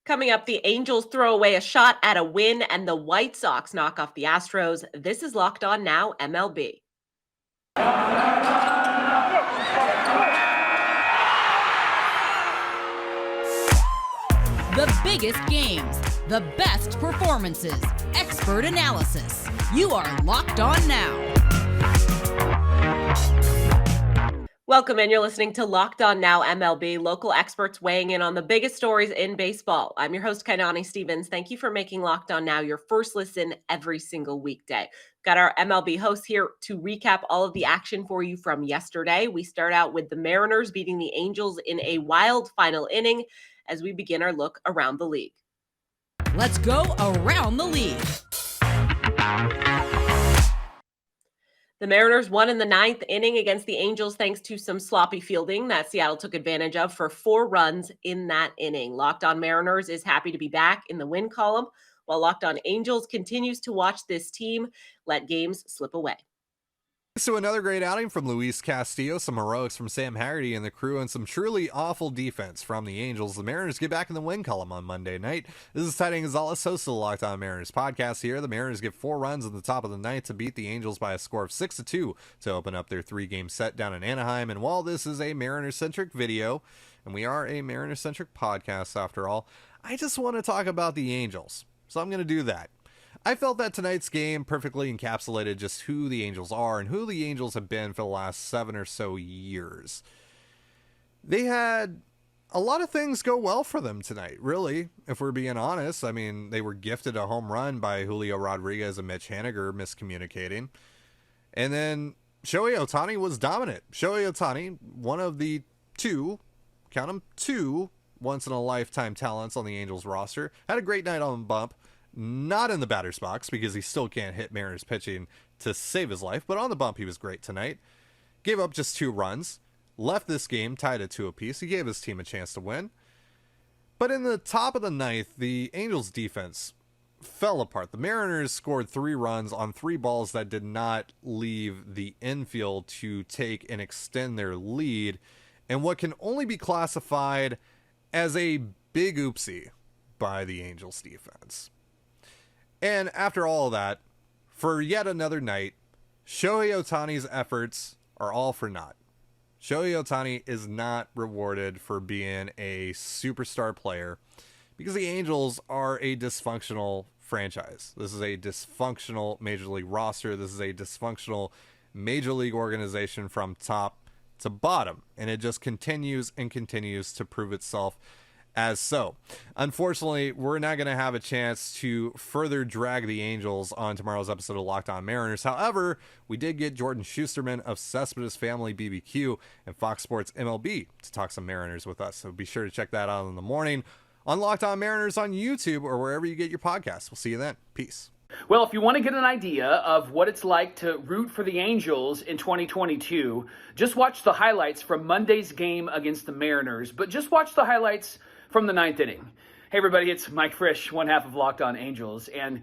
Coming up, the Angels throw away a shot at a win and the White Sox knock off the Astros. This is Locked On Now MLB. The biggest games, the best performances, expert analysis. You are Locked On Now. Welcome in. You're listening to Locked On Now MLB, local experts weighing in on the biggest stories in baseball. I'm your host, Kainani Stevens. Thank you for making Locked On Now your first listen every single weekday. Got our MLB host here to recap all of the action for you from yesterday. We start out with the Mariners beating the Angels in a wild final inning as we begin our look around the league. Let's go around the league. The Mariners won in the ninth inning against the Angels thanks to some sloppy fielding that Seattle took advantage of for 4 runs in that inning. Locked On Mariners is happy to be back in the win column, while Locked On Angels continues to watch this team let games slip away. So another great outing from Luis Castillo, some heroics from Sam Haggerty and the crew, and some truly awful defense from the Angels. The Mariners get back in the win column on Monday night. This is Ty Gonzalez, host of the Locked On Mariners podcast here. The Mariners get 4 runs in the top of the ninth to beat the Angels by a score of 6-2 to open up their 3-game set down in Anaheim. And while this is a Mariners-centric video, and we are a Mariners-centric podcast after all, I just want to talk about the Angels. So I'm going to do that. I felt that tonight's game perfectly encapsulated just who the Angels are and who the Angels have been for the last 7 or so years. They had a lot of things go well for them tonight, really, if we're being honest. I mean, they were gifted a home run by Julio Rodriguez and Mitch Haniger miscommunicating. And then Shohei Ohtani was dominant. Shohei Ohtani, one of the 2, count them 2, once-in-a-lifetime talents on the Angels roster, had a great night on the bump. Not in the batter's box because he still can't hit Mariners pitching to save his life, but on the bump he was great tonight. Gave up just 2 runs, left this game tied at 2 apiece. He gave his team a chance to win. But in the top of the ninth, the Angels defense fell apart. The Mariners scored 3 runs on 3 balls that did not leave the infield to take and extend their lead, and what can only be classified as a big oopsie by the Angels defense. And after all of that, for yet another night, Shohei Ohtani's efforts are all for naught. Shohei Ohtani is not rewarded for being a superstar player because the Angels are a dysfunctional franchise. This is a dysfunctional Major League roster. This is a dysfunctional Major League organization from top to bottom. And it just continues and continues to prove itself as so. Unfortunately, we're not going to have a chance to further drag the Angels on tomorrow's episode of Locked On Mariners. However, we did get Jordan Schusterman of Cespedes Family BBQ and Fox Sports MLB to talk some Mariners with us. So be sure to check that out in the morning on Locked On Mariners on YouTube or wherever you get your podcasts. We'll see you then. Peace. Well, if you want to get an idea of what it's like to root for the Angels in 2022, just watch the highlights from Monday's game against the Mariners. But just watch the highlights from the ninth inning. Hey everybody, it's Mike Frisch, one half of Locked On Angels, and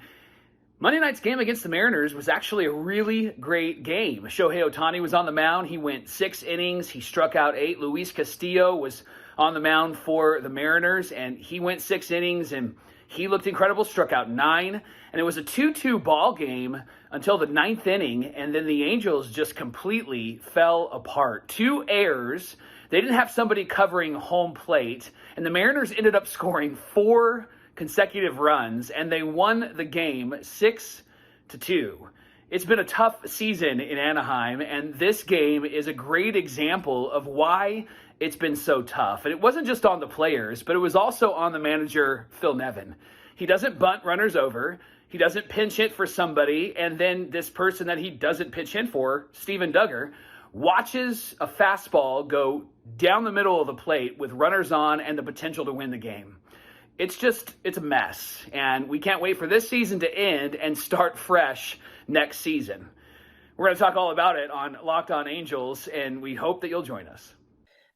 Monday night's game against the Mariners was actually a really great game. Shohei Ohtani was on the mound. He went 6 innings. He struck out 8. Luis Castillo was on the mound for the Mariners, and he went 6 innings, and he looked incredible, struck out 9. And it was a 2-2 ball game until the 9th inning, and then the Angels just completely fell apart. 2 errors. They didn't have somebody covering home plate, and the Mariners ended up scoring 4 consecutive runs, and they won the game 6-2. It's been a tough season in Anaheim, and this game is a great example of why it's been so tough. And it wasn't just on the players, but it was also on the manager, Phil Nevin. He doesn't bunt runners over. He doesn't pinch hit for somebody, and then this person that he doesn't pinch hit for, Steven Duggar, watches a fastball go down the middle of the plate with runners on and the potential to win the game. It's a mess, and we can't wait for this season to end and start fresh next season. We're going to talk all about it on Locked On Angels, and we hope that you'll join us.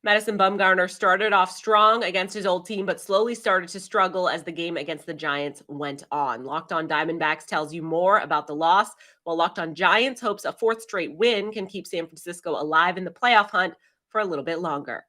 Madison Bumgarner started off strong against his old team, but slowly started to struggle as the game against the Giants went on. Locked On Diamondbacks tells you more about the loss, while Locked On Giants hopes a 4th straight win can keep San Francisco alive in the playoff hunt for a little bit longer.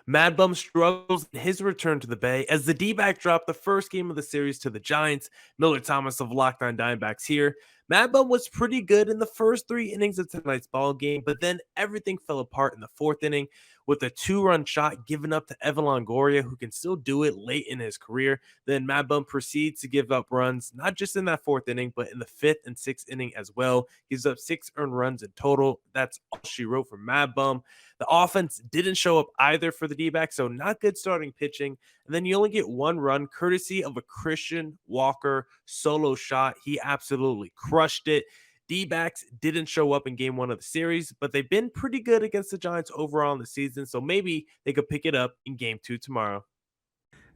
Mad Bum struggles in his return to the Bay as the D-back dropped the first game of the series to the Giants. Miller Thomas of Locked On Diamondbacks here. Mad Bum was pretty good in the first 3 innings of tonight's ball game, but then everything fell apart in the 4th inning with a 2-run shot given up to Evan Longoria, who can still do it late in his career. Then Mad Bum proceeds to give up runs, not just in that 4th inning, but in the 5th and 6th inning as well. Gives up 6 earned runs in total. That's all she wrote for Mad Bum. The offense didn't show up either for the D-backs, so not good starting pitching. And then you only get 1 run courtesy of a Christian Walker solo shot. He absolutely crushed it. D-backs didn't show up in game 1 of the series, but they've been pretty good against the Giants overall in the season, so maybe they could pick it up in game 2 tomorrow.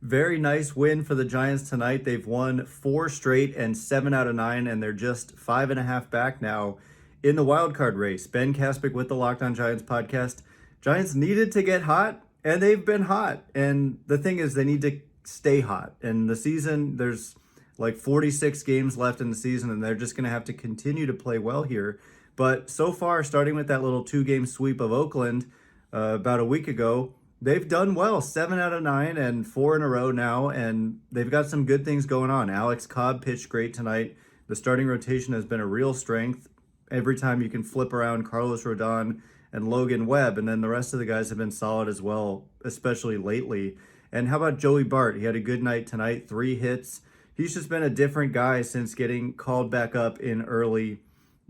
Very nice win for the Giants tonight. They've won 4 straight and 7 out of 9, and they're just 5.5 back now in the wild card race. Ben Kaspick with the Locked On Giants podcast. Giants needed to get hot, and they've been hot. And the thing is, they need to stay hot. And the season, there's like 46 games left in the season, and they're just going to have to continue to play well here. But so far, starting with that little 2-game sweep of Oakland about a week ago, they've done well. 7 out of 9 and 4 in a row now, and they've got some good things going on. Alex Cobb pitched great tonight. The starting rotation has been a real strength. Every time you can flip around Carlos Rodon and Logan Webb, and then the rest of the guys have been solid as well, especially lately. And how about Joey Bart? He had a good night tonight, 3 hits. He's just been a different guy since getting called back up in early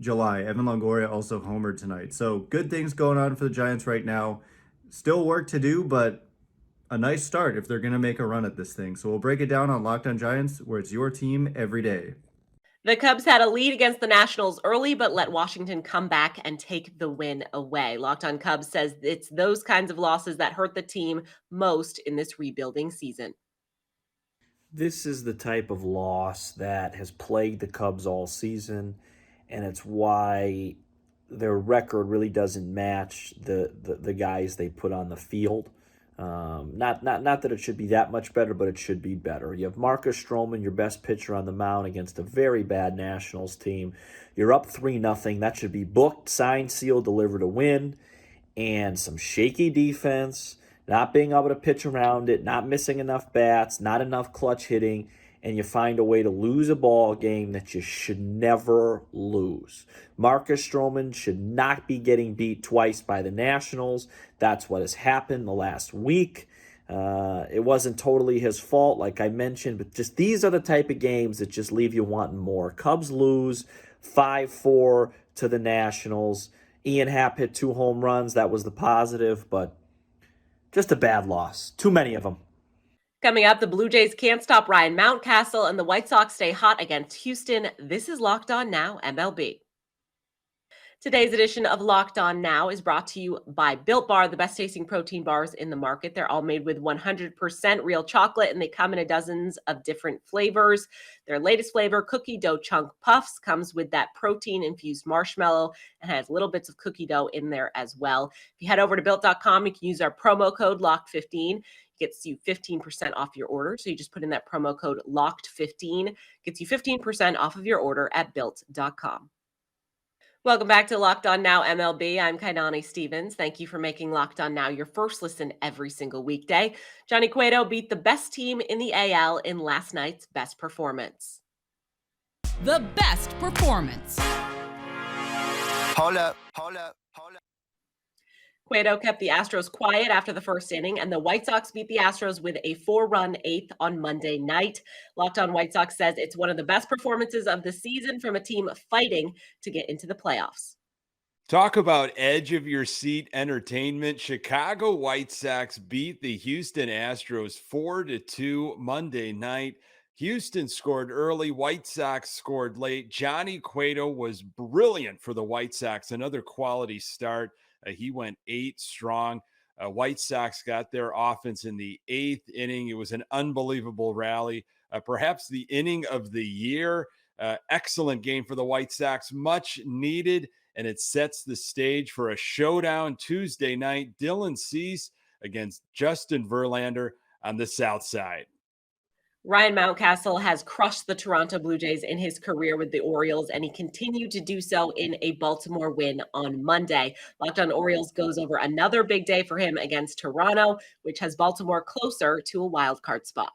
July. Evan Longoria also homered tonight. So good things going on for the Giants right now. Still work to do, but a nice start if they're going to make a run at this thing. So we'll break it down on Locked On Giants, where it's your team every day. The Cubs had a lead against the Nationals early, but let Washington come back and take the win away. Locked On Cubs says it's those kinds of losses that hurt the team most in this rebuilding season. This is the type of loss that has plagued the Cubs all season, and it's why their record really doesn't match the guys they put on the field. Not that it should be that much better, but it should be better. You have Marcus Stroman, your best pitcher on the mound against a very bad Nationals team. You're up 3-0. That should be booked, signed, sealed, delivered a win. And some shaky defense, not being able to pitch around it, not missing enough bats, not enough clutch hitting, and you find a way to lose a ball game that you should never lose. Marcus Stroman should not be getting beat twice by the Nationals. That's what has happened the last week. It wasn't totally his fault, like I mentioned, but just these are the type of games that just leave you wanting more. Cubs lose 5-4 to the Nationals. Ian Happ hit 2 home runs. That was the positive, but just a bad loss. Too many of them. Coming up, the Blue Jays can't stop Ryan Mountcastle, and the White Sox stay hot against Houston. This is Locked On Now MLB. Today's edition of Locked On Now is brought to you by Built Bar, the best tasting protein bars in the market. They're all made with 100% real chocolate, and they come in dozens of different flavors. Their latest flavor, Cookie Dough Chunk Puffs, comes with that protein-infused marshmallow and has little bits of cookie dough in there as well. If you head over to Built.com, you can use our promo code LOCKED15. Gets you 15% off your order. So you just put in that promo code LOCKED15, gets you 15% off of your order at Built.com. Welcome back to Locked On Now MLB. I'm Kainani Stevens. Thank you for making Locked On Now your first listen every single weekday. Johnny Cueto beat the best team in the AL in last night's best performance. The best performance. Hold up. Cueto kept the Astros quiet after the first inning, and the White Sox beat the Astros with a 4-run eighth on Monday night. Locked On White Sox says it's one of the best performances of the season from a team fighting to get into the playoffs. Talk about edge of your seat entertainment. Chicago White Sox beat the Houston Astros 4-2 Monday night. Houston scored early. White Sox scored late. Johnny Cueto was brilliant for the White Sox. Another quality start. He went 8 strong. White Sox got their offense in the 8th inning. It was an unbelievable rally. Perhaps the inning of the year. Excellent game for the White Sox. Much needed, and it sets the stage for a showdown Tuesday night. Dylan Cease against Justin Verlander on the South Side. Ryan Mountcastle has crushed the Toronto Blue Jays in his career with the Orioles, and he continued to do so in a Baltimore win on Monday. Locked on Orioles goes over another big day for him against Toronto, which has Baltimore closer to a wild card spot.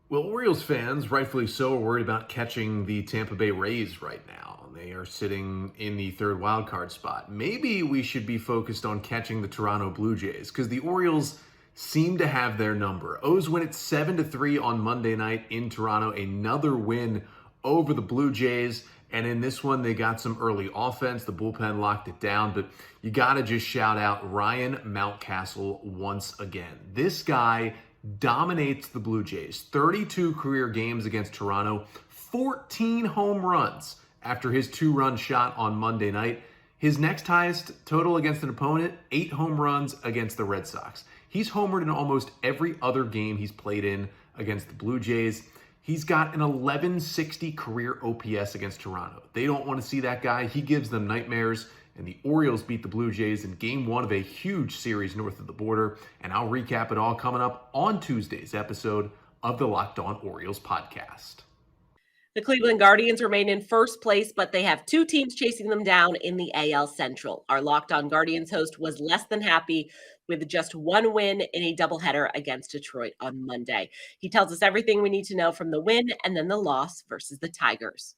Well, Orioles fans, rightfully so, are worried about catching the Tampa Bay Rays right now. They are sitting in the third wildcard spot. Maybe we should be focused on catching the Toronto Blue Jays, because the Orioles seem to have their number. O's win at 7-3 on Monday night in Toronto. Another win over the Blue Jays. And in this one, they got some early offense. The bullpen locked it down. But you got to just shout out Ryan Mountcastle once again. This guy dominates the Blue Jays. 32 career games against Toronto, 14 home runs after his 2-run shot on Monday night. His next highest total against an opponent, 8 home runs against the Red Sox. He's homered in almost every other game he's played in against the Blue Jays. He's got an 1160 career OPS against Toronto. They don't want to see that guy. He gives them nightmares. And the Orioles beat the Blue Jays in game 1 of a huge series north of the border. And I'll recap it all coming up on Tuesday's episode of the Locked On Orioles podcast. The Cleveland Guardians remain in first place, but they have 2 teams chasing them down in the AL Central. Our Locked On Guardians host was less than happy with just 1 win in a doubleheader against Detroit on Monday. He tells us everything we need to know from the win and then the loss versus the Tigers.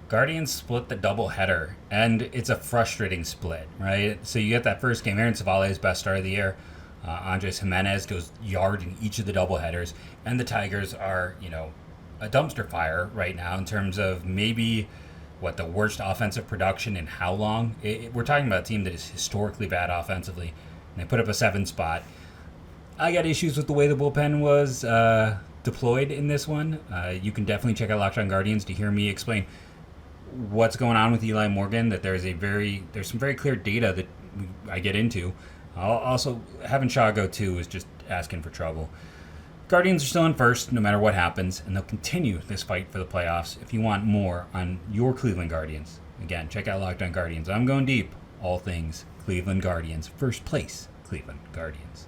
Guardians split the doubleheader, and it's a frustrating split, right? So you get that first game, Aaron Savale's best start of the year. Andres Jimenez goes yard in each of the doubleheaders, and the Tigers are, a dumpster fire right now in terms of maybe the worst offensive production in how long. We're talking about a team that is historically bad offensively, and they put up a 7 spot. I got issues with the way the bullpen was deployed in this one. You can definitely check out Locked On Guardians to hear me explain what's going on with Eli Morgan, that there's some very clear data that I get into. Also, having Shaw go too is just asking for trouble. Guardians are still in first no matter what happens, and they'll continue this fight for the playoffs. If you want more on your Cleveland Guardians, again, check out Locked On Guardians. I'm going deep. All things Cleveland Guardians. First place, Cleveland Guardians.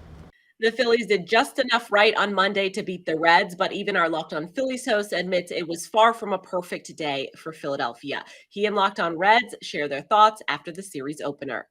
The Phillies did just enough right on Monday to beat the Reds, but even our Locked On Phillies host admits it was far from a perfect day for Philadelphia. He and Locked On Reds share their thoughts after the series opener.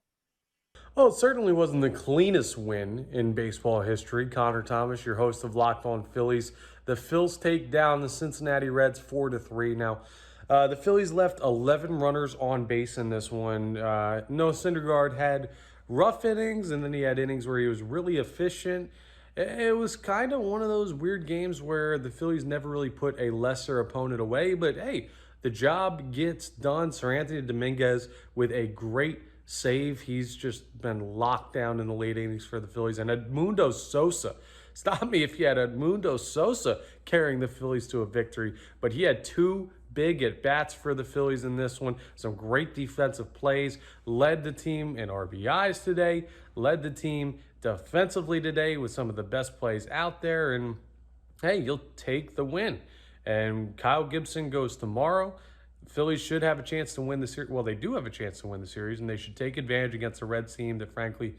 Well, it certainly wasn't the cleanest win in baseball history. Connor Thomas, your host of Locked On Phillies. The Phils take down the Cincinnati Reds 4-3. Now, the Phillies left 11 runners on base in this one. Noah Syndergaard had rough innings, and then he had innings where he was really efficient. It was kind of one of those weird games where the Phillies never really put a lesser opponent away, but hey, the job gets done. Sir Anthony Dominguez with a great save. He's just been locked down in the late innings for the Phillies. And Edmundo Sosa, stop me if you had Edmundo Sosa carrying the Phillies to a victory, but he had 2 big at-bats for the Phillies in this one. Some great defensive plays. Led the team in RBIs today. Led the team defensively today with some of the best plays out there. And, hey, you'll take the win. And Kyle Gibson goes tomorrow. The Phillies should have a chance to win the series. Well, they do have a chance to win the series, and they should take advantage against a Reds team that, frankly,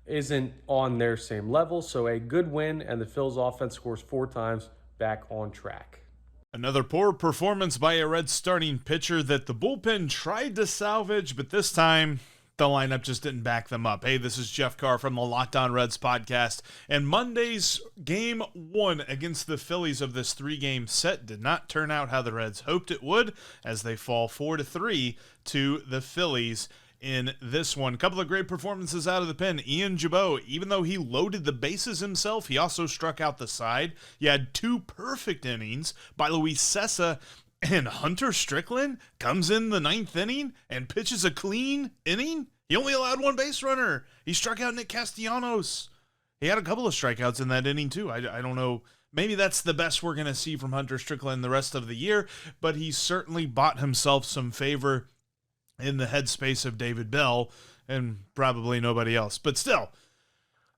isn't on their same level. So a good win, and the Phillies offense scores 4 times, back on track. Another poor performance by a Reds starting pitcher that the bullpen tried to salvage, but this time the lineup just didn't back them up. Hey, this is Jeff Carr from the Locked On Reds podcast, and Monday's game 1 against the Phillies of this 3-game set did not turn out how the Reds hoped it would, as they fall 4-3 to the Phillies in this one. A couple of great performances out of the pen. Ian Jabot, even though he loaded the bases himself, he also struck out the side. You had 2 perfect innings by Luis Cessa, and Hunter Strickland comes in the 9th inning and pitches a clean inning. He only allowed 1 base runner. He struck out Nick Castellanos. He had a couple of strikeouts in that inning too. I don't know. Maybe that's the best we're going to see from Hunter Strickland the rest of the year, but he certainly bought himself some favor in the headspace of David Bell and probably nobody else. But still,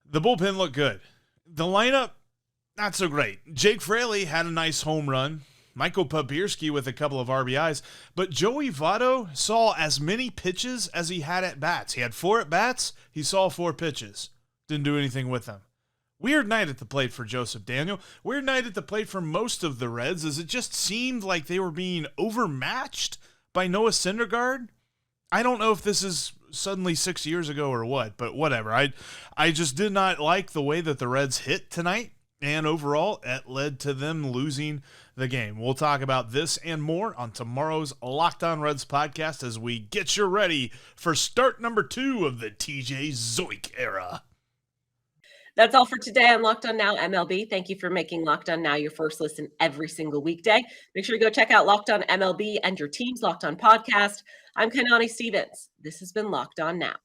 the bullpen looked good. The lineup, not so great. Jake Fraley had a nice home run. Michael Papierski with a couple of RBIs. But Joey Votto saw as many pitches as he had at-bats. He had 4 at-bats. He saw 4 pitches. Didn't do anything with them. Weird night at the plate for Joseph Daniel. Weird night at the plate for most of the Reds, as it just seemed like they were being overmatched by Noah Syndergaard. I don't know if this is suddenly 6 years ago or what, but whatever. I just did not like the way that the Reds hit tonight, and overall, it led to them losing the game. We'll talk about this and more on tomorrow's Locked On Reds podcast as we get you ready for start number 2 of the TJ Zoik era. That's all for today on Locked On Now MLB. Thank you for making Locked On Now your first listen every single weekday. Make sure to go check out Locked On MLB and your team's Locked On podcast. I'm Kanani Stevens. This has been Locked On Now.